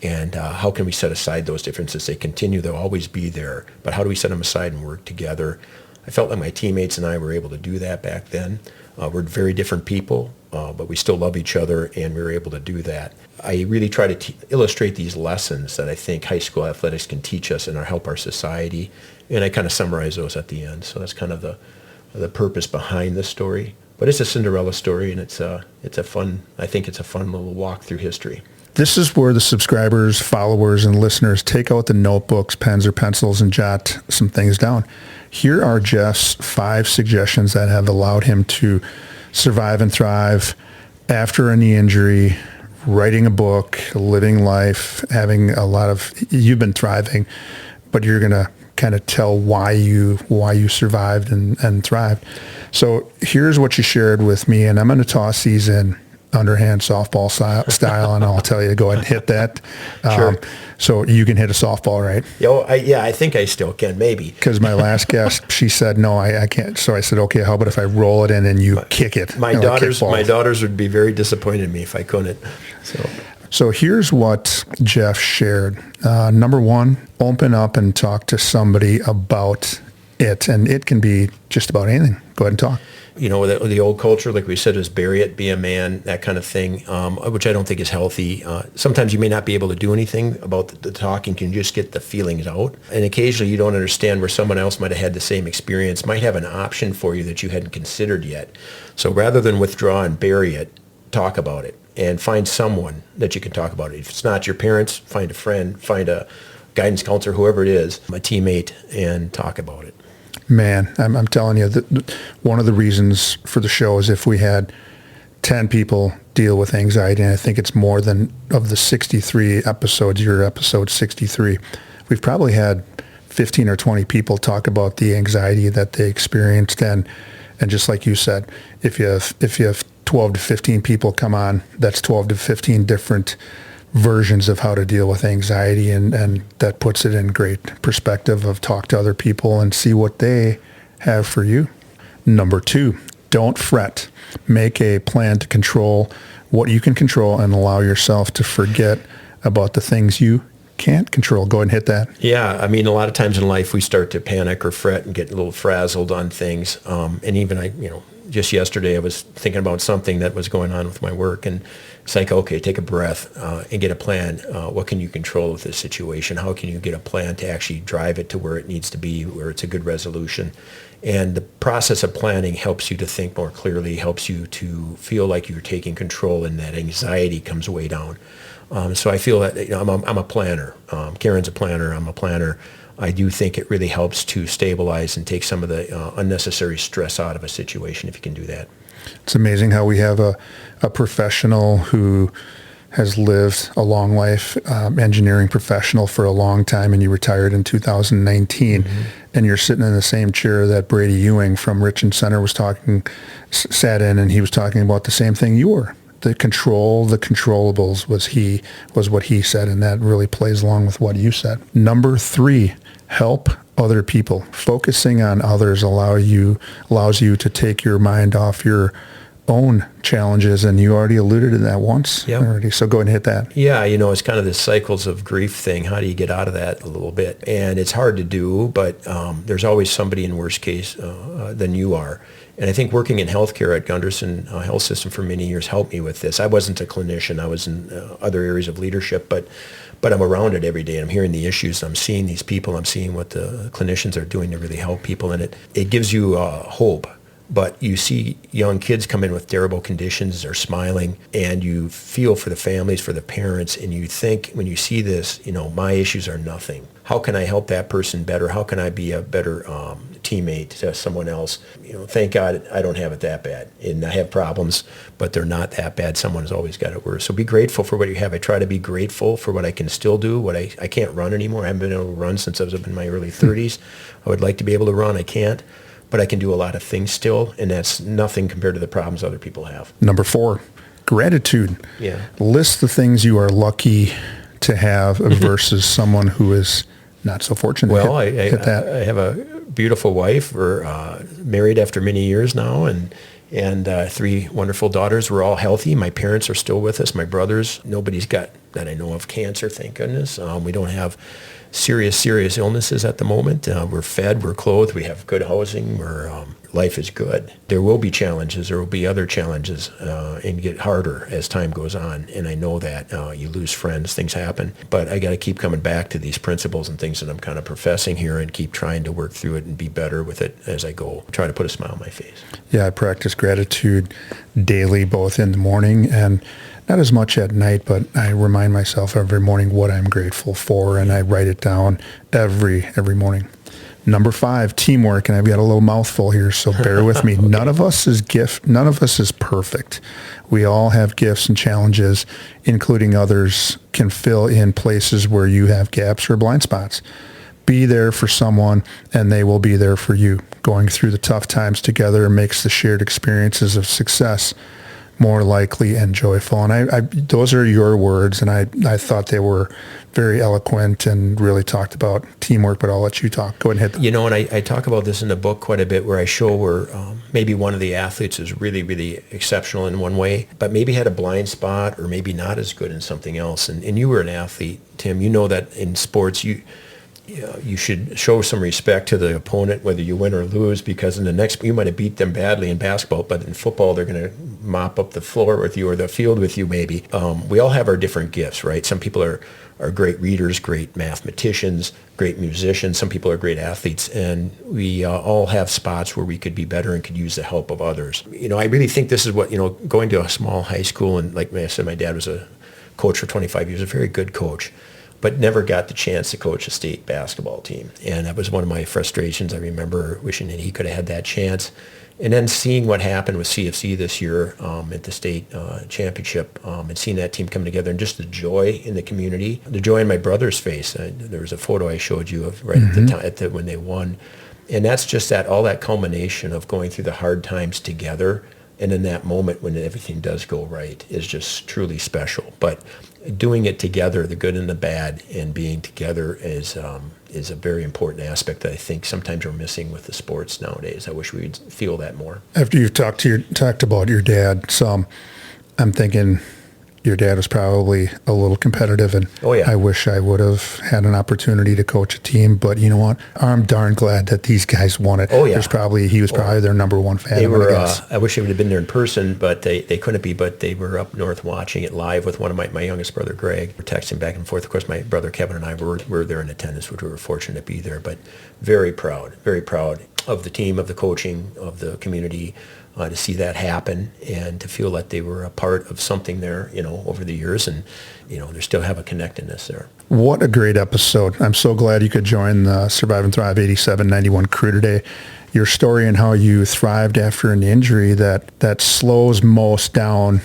And how can we set aside those differences? They continue, they'll always be there, but how do we set them aside and work together? I felt like my teammates and I were able to do that back then. We're very different people, but we still love each other, and we were able to do that. I really try to illustrate these lessons that I think high school athletics can teach us and help our society, and I kind of summarize those at the end. So that's kind of the purpose behind the story. But it's a Cinderella story, and it's a fun little walk through history. This is where the subscribers, followers, and listeners take out the notebooks, pens, or pencils and jot some things down. Here are Jeff's 5 suggestions that have allowed him to survive and thrive after a knee injury, writing a book, living life, having you've been thriving, but you're going to kind of tell why you survived and thrived. So here's what you shared with me, and I'm going to toss these in underhand softball style, and I'll tell you to go ahead and hit that. Sure. So you can hit a softball, right? I think I still can, maybe. Because my last guest, she said, no, I can't. So I said, okay, how about if I roll it in and you kick it? My daughters would be very disappointed in me if I couldn't. So here's what Jeff shared. Number 1, open up and talk to somebody about it. And it can be just about anything. Go ahead and talk. The old culture, like we said, is bury it, be a man, that kind of thing, which I don't think is healthy. Sometimes you may not be able to do anything about the talking, can just get the feelings out. And occasionally you don't understand where someone else might have had the same experience, might have an option for you that you hadn't considered yet. So rather than withdraw and bury it, talk about it and find someone that you can talk about it. If it's not your parents, find a friend, find a guidance counselor, whoever it is, a teammate, and talk about it. Man, I'm telling you, one of the reasons for the show is if we had 10 people deal with anxiety, and I think it's more than of the 63 episodes, your episode 63, we've probably had 15 or 20 people talk about the anxiety that they experienced. And just like you said, if you have 12 to 15 people come on, that's 12 to 15 different versions of how to deal with anxiety, and that puts it in great perspective of talk to other people and see what they have for you. Number 2, don't fret. Make a plan to control what you can control and allow yourself to forget about the things you can't control. Go ahead and hit that. Yeah, I mean, a lot of times in life we start to panic or fret and get a little frazzled on things. And even just yesterday I was thinking about something that was going on with my work, and it's like, okay, take a breath and get a plan. What can you control with this situation? How can you get a plan to actually drive it to where it needs to be, where it's a good resolution? And the process of planning helps you to think more clearly, helps you to feel like you're taking control, and that anxiety comes way down. So I feel that I'm a planner. Karen's a planner. I'm a planner. I do think it really helps to stabilize and take some of the unnecessary stress out of a situation if you can do that. It's amazing how we have a professional who has lived a long life, engineering professional for a long time, and you retired in 2019, and you're sitting in the same chair that Brady Ewing from Richmond Center sat in, and he was talking about the same thing you were. The controllables was what he said, and that really plays along with what you said. Number 3, help other people. Focusing on others allows you to take your mind off your own challenges, and you already alluded to that once already. So go ahead and hit that. Yeah, it's kind of the cycles of grief thing. How do you get out of that a little bit? And it's hard to do, but there's always somebody in worse case than you are. And I think working in healthcare at Gunderson Health System for many years helped me with this. I wasn't a clinician. I was in other areas of leadership, but I'm around it every day. I'm hearing the issues. I'm seeing these people. I'm seeing what the clinicians are doing to really help people. And it gives you hope. But you see young kids come in with terrible conditions, they're smiling, and you feel for the families, for the parents, and you think when you see this, my issues are nothing. How can I help that person better? How can I be a better teammate to someone else? Thank God I don't have it that bad. And I have problems, but they're not that bad. Someone has always got it worse. So be grateful for what you have. I try to be grateful for what I can still do. What I can't run anymore. I haven't been able to run since I was in my early 30s. I would like to be able to run. I can't. But I can do a lot of things still, and that's nothing compared to the problems other people have. Number 4, gratitude. Yeah. List the things you are lucky to have versus someone who is not so fortunate. Well, I have a beautiful wife. We're married after many years now, and 3 wonderful daughters. We're all healthy. My parents are still with us. My brothers, nobody's got, that I know of, cancer, thank goodness. We don't have serious illnesses at the moment. We're fed, we're clothed, we have good housing, life is good. There will be challenges, there will be other challenges, and get harder as time goes on. And I know that you lose friends, things happen, but I got to keep coming back to these principles and things that I'm kind of professing here, and keep trying to work through it and be better with it as I go. Try to put a smile on my face. Yeah, I practice gratitude daily, both in the morning and not as much at night, but I remind myself every morning what I'm grateful for, and I write it down every morning. Number 5, teamwork, and I've got a little mouthful here, so bear with me. Okay. None of us is perfect. We all have gifts and challenges, including others can fill in places where you have gaps or blind spots. Be there for someone, and they will be there for you. Going through the tough times together makes the shared experiences of success more likely and joyful. And I those are your words, and I thought they were very eloquent and really talked about teamwork, but I'll let you talk. Go ahead and hit them. And I talk about this in the book quite a bit, where I show where maybe one of the athletes is really, really exceptional in one way, but maybe had a blind spot or maybe not as good in something else. And you were an athlete, Tim. You know that in sports, you should show some respect to the opponent, whether you win or lose, because in the next, you might have beat them badly in basketball, but in football, they're going to mop up the floor with you or the field with you maybe. We all have our different gifts, right? Some people are great readers, great mathematicians, great musicians. Some people are great athletes, and we all have spots where we could be better and could use the help of others. I really think this is what, going to a small high school, and like I said, my dad was a coach for 25 years, a very good coach, but never got the chance to coach a state basketball team. And that was one of my frustrations. I remember wishing that he could have had that chance. And then seeing what happened with CFC this year at the state championship, and seeing that team come together, and just the joy in the community, the joy in my brother's face. There was a photo I showed you of right at the time when they won. And that's just all that culmination of going through the hard times together. And in that moment when everything does go right is just truly special. But doing it together, the good and the bad, and being together is a very important aspect that I think sometimes we're missing with the sports nowadays. I wish we'd feel that more. After you've talked about your dad some, I'm thinking your dad was probably a little competitive, and I wish I would have had an opportunity to coach a team. But you know what? I'm darn glad that these guys won it. He was probably their number one fan. They were. I wish they would have been there in person, but they couldn't be. But they were up north watching it live with one of my youngest brother, Greg. We're texting back and forth. Of course, my brother Kevin and I were there in attendance, which we were fortunate to be there. But very proud of the team, of the coaching, of the community. To see that happen and to feel that they were a part of something there, over the years, and, they still have a connectedness there. What a great episode. I'm so glad you could join the Survive and Thrive 8791 crew today. Your story and how you thrived after an injury that slows most down,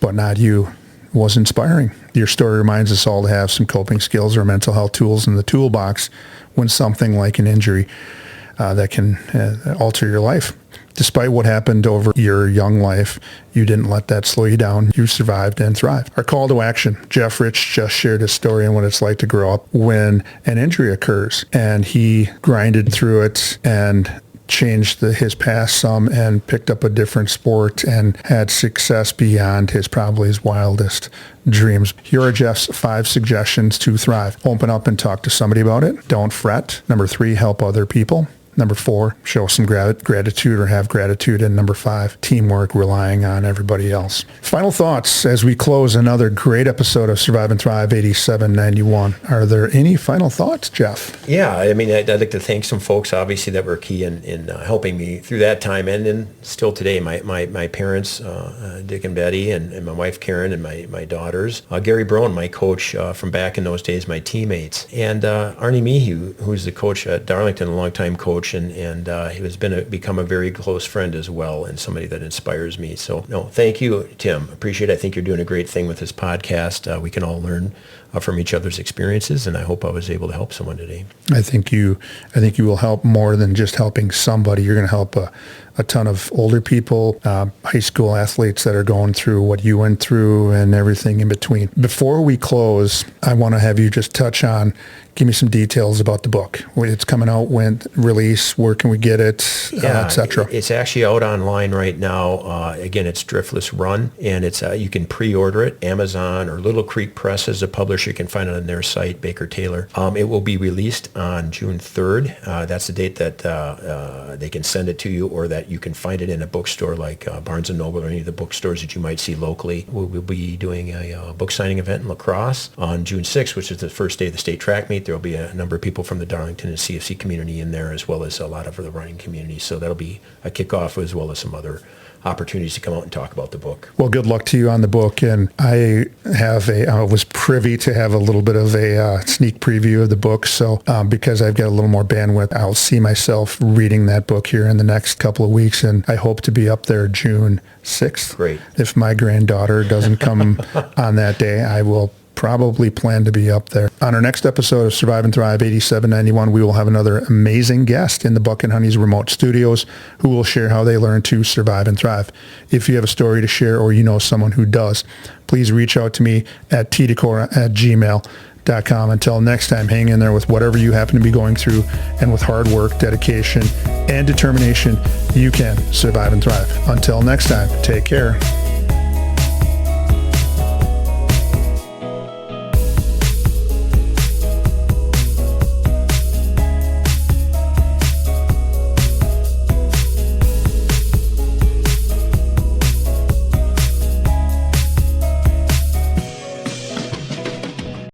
but not you, was inspiring. Your story reminds us all to have some coping skills or mental health tools in the toolbox when something like an injury that can alter your life. Despite what happened over your young life, you didn't let that slow you down. You survived and thrived. Our call to action. Jeff Rich just shared his story on what it's like to grow up when an injury occurs. And he grinded through it and changed his past some and picked up a different sport and had success beyond his wildest dreams. Here are Jeff's 5 suggestions to thrive. Open up and talk to somebody about it. Don't fret. Number 3, help other people. Number 4, show some gratitude or have gratitude. And number 5, teamwork, relying on everybody else. Final thoughts as we close another great episode of Survive and Thrive 8791. Are there any final thoughts, Jeff? Yeah, I mean, I'd like to thank some folks, obviously, that were key in helping me through that time, and then still today, my parents, Dick and Betty, and my wife, Karen, and my daughters. Gary Brown, my coach from back in those days, my teammates, and Arnie Meehue, who's the coach at Darlington, a longtime coach, and he has become a very close friend as well, and somebody that inspires me. So, no, thank you, Tim. Appreciate it. I think you're doing a great thing with this podcast. We can all learn from each other's experiences, and I hope I was able to help someone today. I think you will help more than just helping somebody. You're going to help a ton of older people, high school athletes that are going through what you went through and everything in between. Before we close, I want to have you just give me some details about the book. When it's coming out, when release, where can we get it, etc. It's actually out online right now. Again, it's Driftless Run, and it's you can pre-order it. Amazon or Little Creek Press is a publisher. You can find it on their site, Baker Taylor. It will be released on June 3rd. That's the date that they can send it to you, or that you can find it in a bookstore like Barnes & Noble or any of the bookstores that you might see locally. We'll be doing a book signing event in La Crosse on June 6th, which is the first day of the state track meet. There will be a number of people from the Darlington and CFC community in there, as well as a lot of the running community. So that'll be a kickoff, as well as some other opportunities to come out and talk about the book. Well, good luck to you on the book. And I was privy to have a little bit of a sneak preview of the book. So because I've got a little more bandwidth, I'll see myself reading that book here in the next couple of weeks. And I hope to be up there June 6th. Great. If my granddaughter doesn't come on that day, I will probably plan to be up there. On our next episode of Survive and Thrive 8791, we will have another amazing guest in the Buck and Honey's remote studios who will share how they learn to survive and thrive. If you have a story to share, or you know someone who does, please reach out to me at tdecora@gmail.com. Until next time, hang in there with whatever you happen to be going through, and with hard work, dedication, and determination, you can survive and thrive. Until next time, take care.